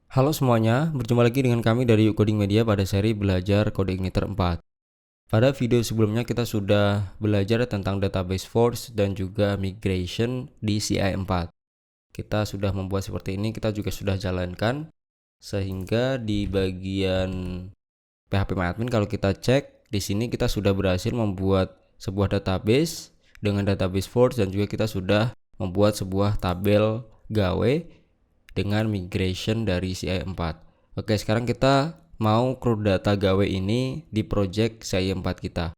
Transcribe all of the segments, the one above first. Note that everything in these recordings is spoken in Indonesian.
Halo semuanya, berjumpa lagi dengan kami dari Yuk Coding Media pada seri belajar Code Igniter 4. Pada video sebelumnya kita sudah belajar tentang database force dan juga migration di CI4. Kita sudah membuat seperti ini, kita juga sudah jalankan. Sehingga di bagian PHP kalau kita cek, di sini kita sudah berhasil membuat sebuah database dengan database force dan juga kita sudah membuat sebuah tabel gawe dengan migration dari CI4. Oke, sekarang kita mau create data gawe ini di project CI4 kita.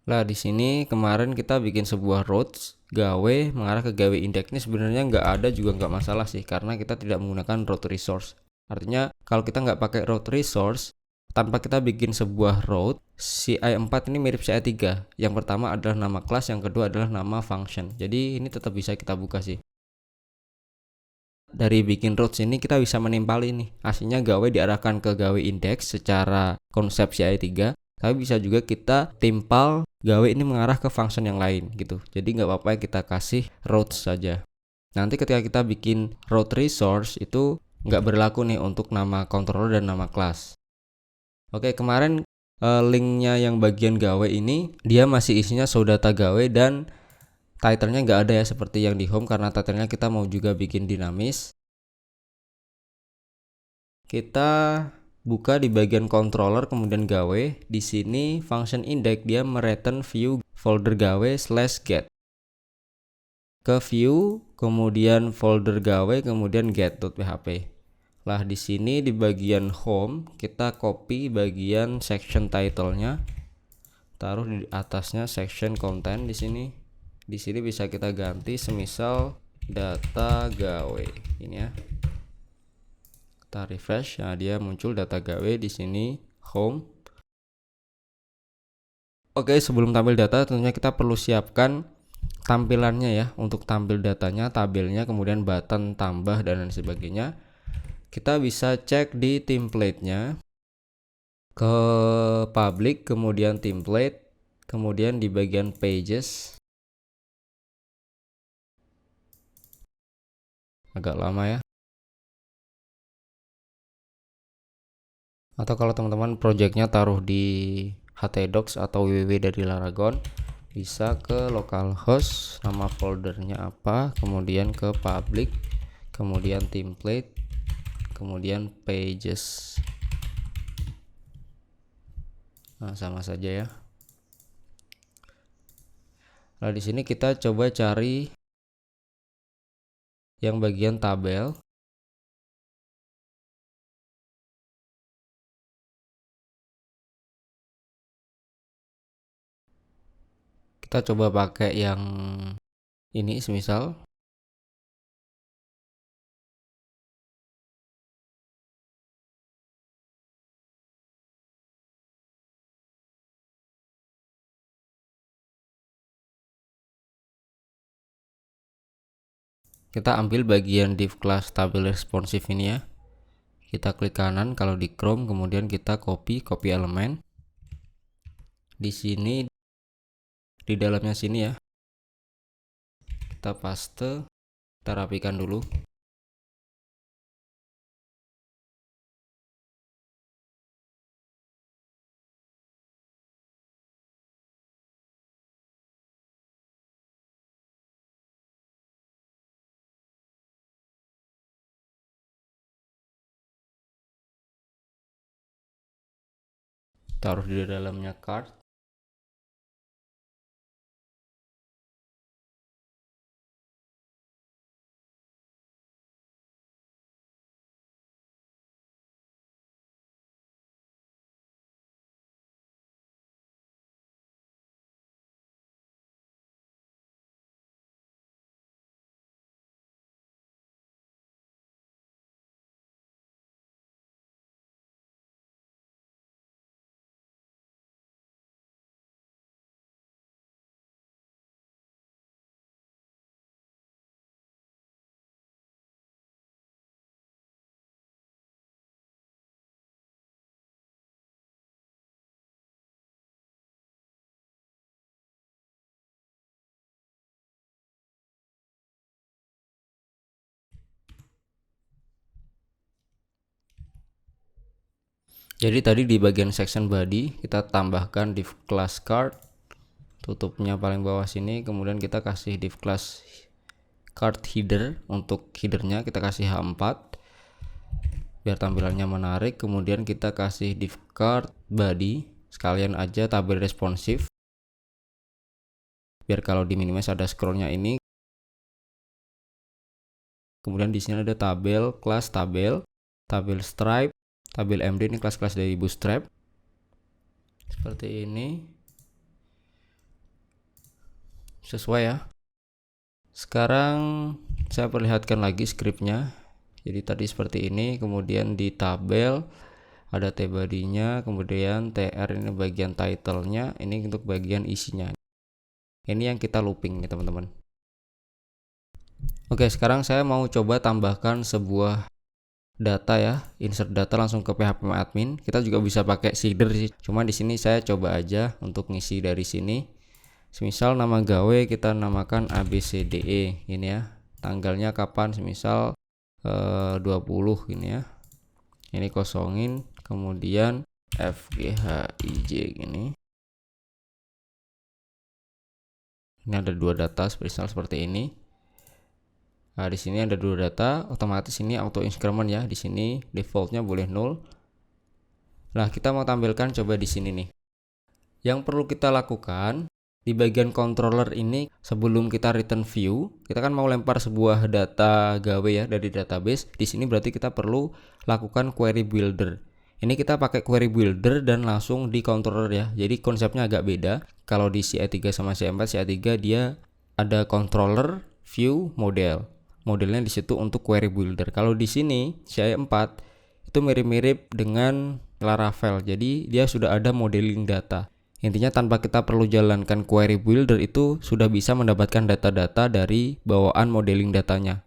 Lah di sini kemarin kita bikin sebuah routes gawe mengarah ke gawe index. Ini sebenarnya nggak ada juga nggak masalah sih, karena kita tidak menggunakan route resource. Artinya kalau kita nggak pakai route resource, tanpa kita bikin sebuah route, CI4 ini mirip CI3. Yang pertama adalah nama kelas, yang kedua adalah nama function. Jadi ini tetap bisa kita buka sih. Dari bikin routes ini kita bisa menimpali nih, aslinya gawe diarahkan ke gawe index secara konsep CI3, tapi bisa juga kita timpal gawe ini mengarah ke function yang lain gitu. Jadi nggak apa-apa kita kasih routes saja. Nanti ketika kita bikin route resource itu nggak berlaku nih untuk nama controller dan nama kelas. Oke, kemarin linknya yang bagian gawe ini dia masih isinya show data gawe dan titlenya nggak ada ya seperti yang di home, karena titlenya kita mau juga bikin dinamis. Kita buka di bagian controller kemudian gawe. Di sini function index dia mereturn view folder gawe /get. Ke view kemudian folder gawe kemudian get.php. Lah di sini di bagian home kita copy bagian section title-nya, taruh di atasnya section content di sini. Di sini bisa kita ganti semisal data gawe ini ya. Kita refresh, nah dia muncul data gawe di sini home. Oke, sebelum tampil data tentunya kita perlu siapkan tampilannya ya. Untuk tampil datanya, tabelnya, kemudian button tambah dan lain sebagainya. Kita bisa cek di template-nya, ke public, kemudian template, kemudian di bagian pages. Agak lama ya. Atau kalau teman-teman projectnya taruh di htdocs atau www dari Laragon, bisa ke localhost, nama foldernya apa, kemudian ke public, kemudian template, kemudian pages. Nah, sama saja ya. Nah, di sini kita coba cari yang bagian tabel. Kita coba pakai yang ini semisal. Kita ambil bagian div class tabel responsive ini ya. Kita klik kanan kalau di Chrome, kemudian kita copy elemen. Di sini di dalamnya sini ya. Kita paste, kita rapikan dulu. Taruh di dalamnya card. Jadi tadi di bagian section body kita tambahkan div class card, tutupnya paling bawah sini, kemudian kita kasih div class card header. Untuk headernya kita kasih H4 biar tampilannya menarik. Kemudian kita kasih div card body, sekalian aja tabel responsif biar kalau di minimize ada scrollnya ini. Kemudian di sini ada tabel kelas tabel stripe, tabel MD, ini kelas-kelas dari Bootstrap seperti ini, sesuai ya. Sekarang saya perlihatkan lagi scriptnya. Jadi tadi seperti ini, kemudian di tabel ada tbody-nya, kemudian tr ini bagian title-nya, ini untuk bagian isinya. Ini yang kita looping nih teman-teman. Oke, sekarang saya mau coba tambahkan sebuah data ya, insert data langsung ke PHP admin. Kita juga bisa pakai seeder sih, cuma di sini saya coba aja untuk ngisi dari sini. Semisal nama gawe kita namakan ABCDE ini ya, tanggalnya kapan, semisal 20 ini ya, ini kosongin, kemudian FGHIJ ini ada dua data misal seperti ini. Nah, di sini ada dua data, otomatis ini auto increment ya, di sini defaultnya boleh 0. Nah, kita mau tampilkan coba di sini nih. Yang perlu kita lakukan di bagian controller ini, sebelum kita return view, kita kan mau lempar sebuah data gawe ya dari database. Di sini berarti kita perlu lakukan query builder. Ini kita pakai query builder dan langsung di controller ya. Jadi konsepnya agak beda. Kalau di CI3 sama CI4, CI3 dia ada controller, view, model. Modelnya di situ untuk query builder. Kalau di sini CI4 itu mirip-mirip dengan Laravel. Jadi dia sudah ada modeling data. Intinya tanpa kita perlu jalankan query builder itu sudah bisa mendapatkan data-data dari bawaan modeling datanya.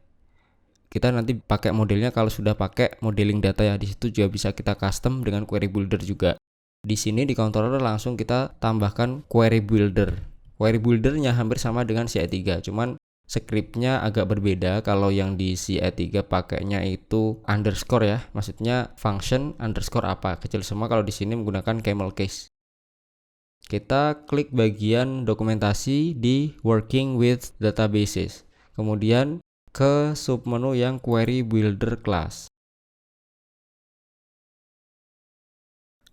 Kita nanti pakai modelnya kalau sudah pakai modeling data ya. Di situ juga bisa kita custom dengan query builder juga. Di sini di controller langsung kita tambahkan query builder. Query buildernya hampir sama dengan CI3, cuman scriptnya agak berbeda. Kalau yang di CI3 pakainya itu underscore ya, maksudnya function underscore apa kecil semua. Kalau di sini menggunakan camel case. Kita klik bagian dokumentasi di working with databases, kemudian ke submenu yang query builder class.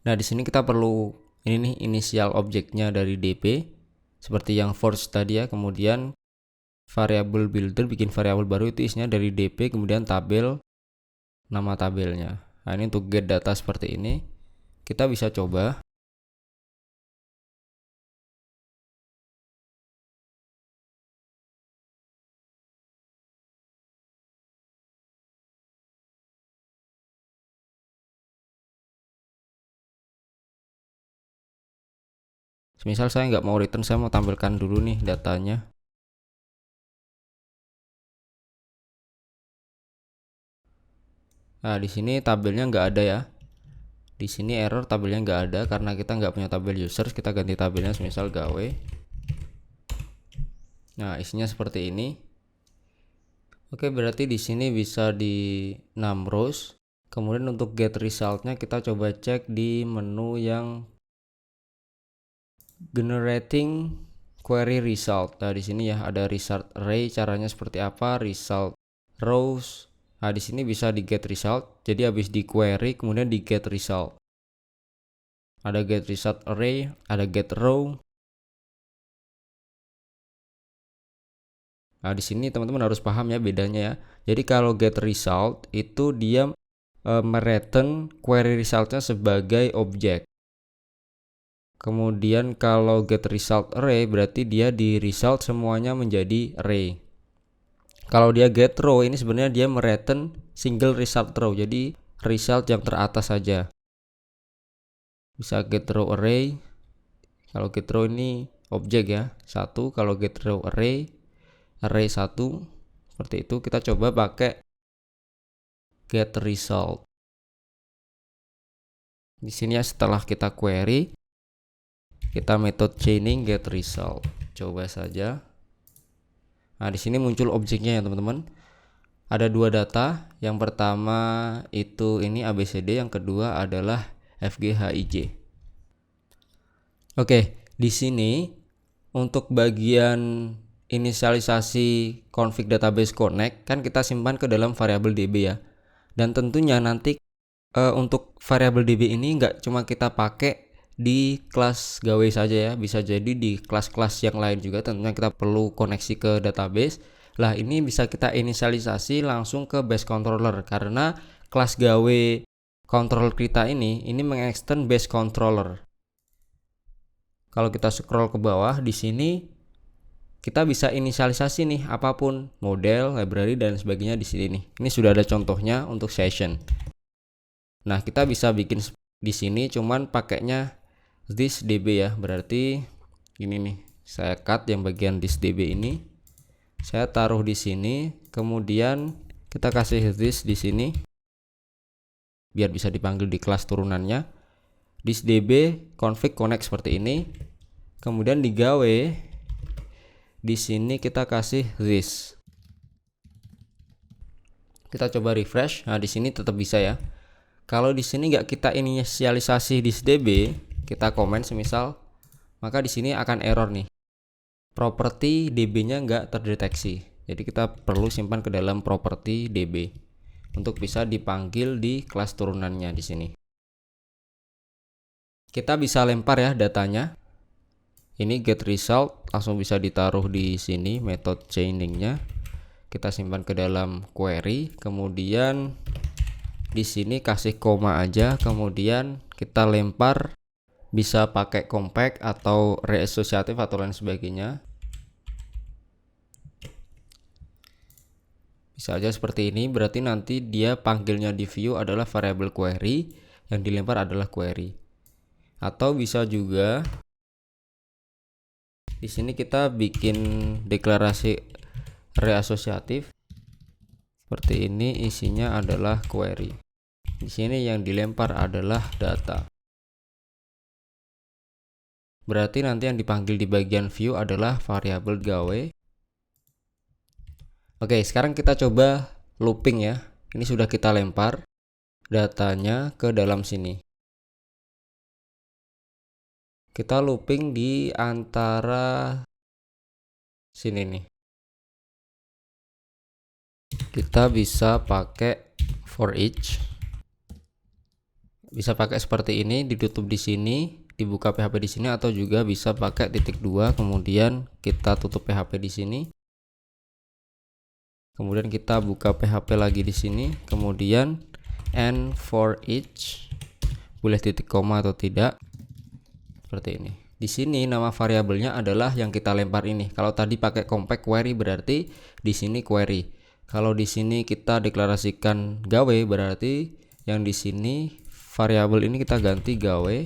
Nah, di sini kita perlu ini nih inisial objeknya dari DP seperti yang force tadi ya. Kemudian variable builder, bikin variabel baru, itu isinya dari DP, kemudian tabel, nama tabelnya. Nah, ini untuk get data seperti ini. Kita bisa coba. Misal saya nggak mau return, saya mau tampilkan dulu nih datanya. Nah, di sini tabelnya nggak ada ya. Di sini error, tabelnya nggak ada karena kita nggak punya tabel users. Kita ganti tabelnya, misal gawe. Nah, isinya seperti ini. Oke, berarti di sini bisa di 6 rows. Kemudian untuk get resultnya kita coba cek di menu yang generating query result. Nah, di sini ya ada result array, caranya seperti apa, result rows. Nah, di sini bisa di get result. Jadi habis di query kemudian di get result. Ada get result array, ada get row. Nah, di sini teman-teman harus paham ya bedanya ya. Jadi kalau get result itu dia mereturn query resultnya sebagai objek. Kemudian kalau get result array berarti dia di result semuanya menjadi array. Kalau dia get row ini sebenarnya dia mereturn single result row, jadi result yang teratas saja. Bisa get row array. Kalau get row ini objek ya, 1. Kalau get row array 1. Seperti itu. Kita coba pakai get result. Di sini ya, setelah kita query, kita method chaining get result. Coba saja. Nah, di sini muncul objeknya ya teman-teman. Ada dua data. Yang pertama itu ini ABCD, yang kedua adalah FGHIJ. Oke, di sini untuk bagian inisialisasi config database connect kan kita simpan ke dalam variabel db ya. Dan tentunya nanti untuk variabel db ini nggak cuma kita pakai di kelas gawe saja ya, bisa jadi di kelas-kelas yang lain juga tentunya kita perlu koneksi ke database. Lah ini bisa kita inisialisasi langsung ke base controller karena kelas gawe controller kita ini mengextend base controller. Kalau kita scroll ke bawah di sini kita bisa inisialisasi nih apapun, model, library dan sebagainya di sini nih. Ini sudah ada contohnya untuk session. Nah, kita bisa bikin di sini cuman pakainya this db ya. Berarti ini nih. Saya cut yang bagian this db ini. Saya taruh di sini, kemudian kita kasih this di sini biar bisa dipanggil di kelas turunannya. This db config connect seperti ini. Kemudian di gawe di sini kita kasih this. Kita coba refresh. Nah, di sini tetap bisa ya. Kalau di sini nggak kita inisialisasi this db, kita komen semisal, maka di sini akan error nih. Properti db-nya nggak terdeteksi. Jadi kita perlu simpan ke dalam properti db untuk bisa dipanggil di kelas turunannya di sini. Kita bisa lempar ya datanya. Ini get result langsung bisa ditaruh di sini method chainingnya. Kita simpan ke dalam query, kemudian di sini kasih koma aja, kemudian kita lempar, bisa pakai compact atau reassociative atau lain sebagainya. Bisa aja seperti ini, berarti nanti dia panggilnya di view adalah variable query, yang dilempar adalah query. Atau bisa juga di sini kita bikin deklarasi reasosiatif seperti ini, isinya adalah query. Di sini yang dilempar adalah data. Berarti nanti yang dipanggil di bagian view adalah variabel gawe. Oke, sekarang kita coba looping ya. Ini sudah kita lempar datanya ke dalam sini. Kita looping di antara sini nih. Kita bisa pakai for each. Bisa pakai seperti ini, ditutup di sini, dibuka PHP di sini, atau juga bisa pakai titik 2, kemudian kita tutup PHP di sini. Kemudian kita buka PHP lagi di sini, kemudian and for each, boleh titik koma atau tidak. Seperti ini. Di sini nama variabelnya adalah yang kita lempar ini. Kalau tadi pakai compact query berarti di sini query. Kalau di sini kita deklarasikan gawe berarti yang di sini variabel ini kita ganti gawe.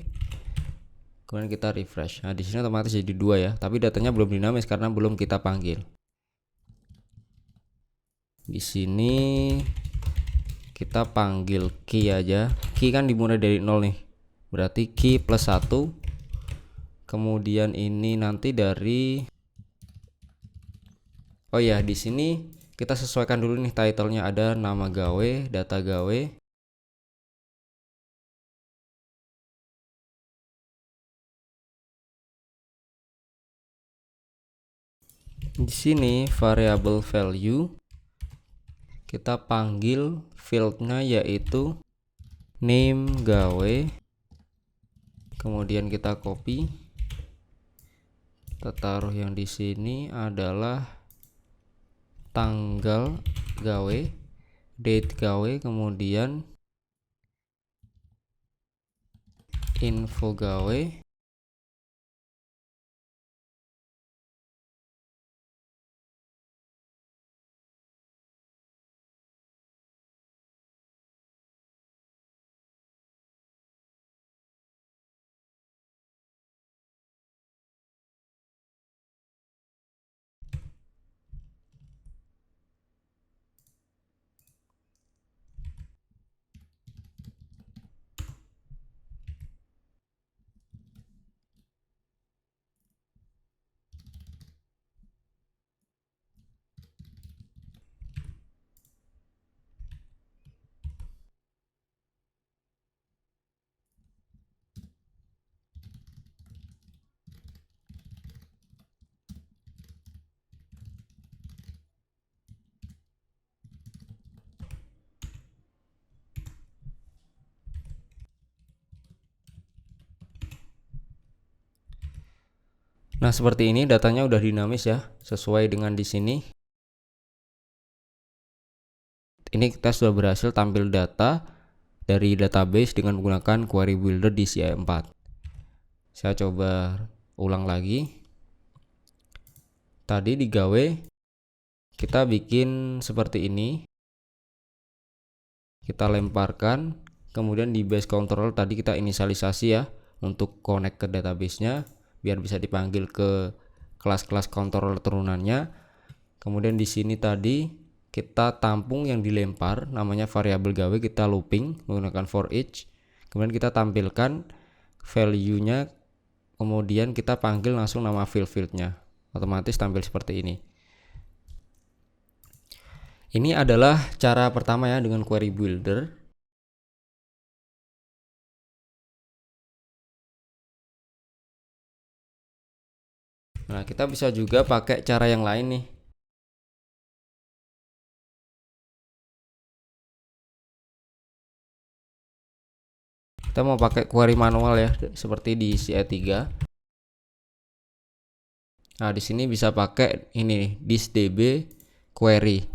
Kemudian kita refresh. Nah, di sini otomatis jadi 2 ya, tapi datanya belum dinamis karena belum kita panggil. Di sini kita panggil key aja. Key kan dimulai dari 0 nih. Berarti key plus 1. Kemudian ini nanti dari, oh ya, di sini kita sesuaikan dulu nih titlenya, ada nama gawe, data gawe. Di sini variable value kita panggil fieldnya yaitu name gawe. Kemudian kita copy. Kita taruh yang di sini adalah tanggal gawe, date gawe, kemudian info gawe. Nah, seperti ini datanya udah dinamis ya, sesuai dengan di sini. Ini kita sudah berhasil tampil data dari database dengan menggunakan query builder di CI 4. Saya coba ulang lagi. Tadi di gawe kita bikin seperti ini. Kita lemparkan, kemudian di base control tadi kita inisialisasi ya untuk connect ke database-nya biar bisa dipanggil ke kelas-kelas controller turunannya. Kemudian di sini tadi kita tampung yang dilempar namanya variabel gawe, kita looping menggunakan for each. Kemudian kita tampilkan value-nya, kemudian kita panggil langsung nama field-nya. Otomatis tampil seperti ini. Ini adalah cara pertama ya dengan query builder. Nah, kita bisa juga pakai cara yang lain nih. Kita mau pakai query manual ya, seperti di CI3. Nah, di sini bisa pakai ini nih, thisDB query.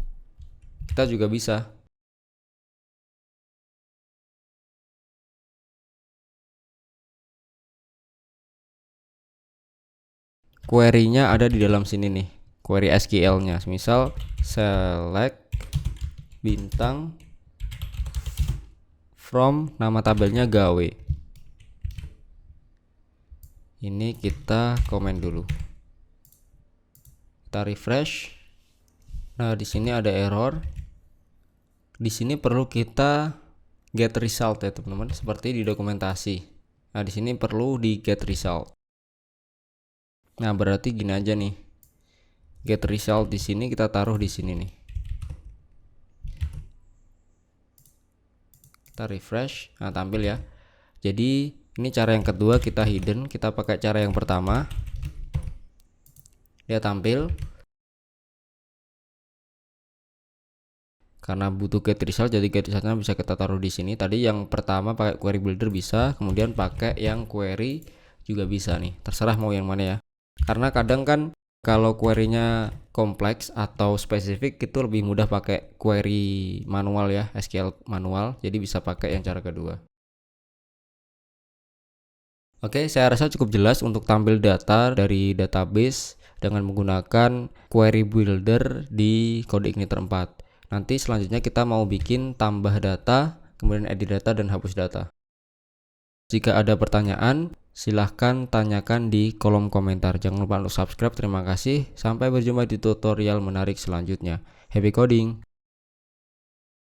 Kita juga bisa. Query-nya ada di dalam sini nih, query SQL-nya. Misal select bintang from nama tabelnya gawe. Ini kita komen dulu. Kita refresh. Nah, di sini ada error. Di sini perlu kita get result ya, teman-teman, seperti di dokumentasi. Nah, di sini perlu di get result. Nah, berarti gini aja nih. Get result di sini kita taruh di sini nih. Kita refresh. Nah, tampil ya. Jadi ini cara yang kedua kita hidden, kita pakai cara yang pertama. Dia tampil. Karena butuh get result, jadi get resultnya bisa kita taruh di sini. Tadi yang pertama pakai query builder bisa, kemudian pakai yang query juga bisa nih. Terserah mau yang mana ya. Karena kadang kan kalau query-nya kompleks atau spesifik itu lebih mudah pakai query manual ya, SQL manual. Jadi bisa pakai yang cara kedua. Oke, saya rasa cukup jelas untuk tampil data dari database dengan menggunakan query builder di Codeigniter 4. Nanti selanjutnya kita mau bikin tambah data, kemudian edit data dan hapus data. Jika ada pertanyaan, silahkan tanyakan di kolom komentar. Jangan lupa untuk subscribe. Terima kasih. Sampai berjumpa di tutorial menarik selanjutnya. Happy coding!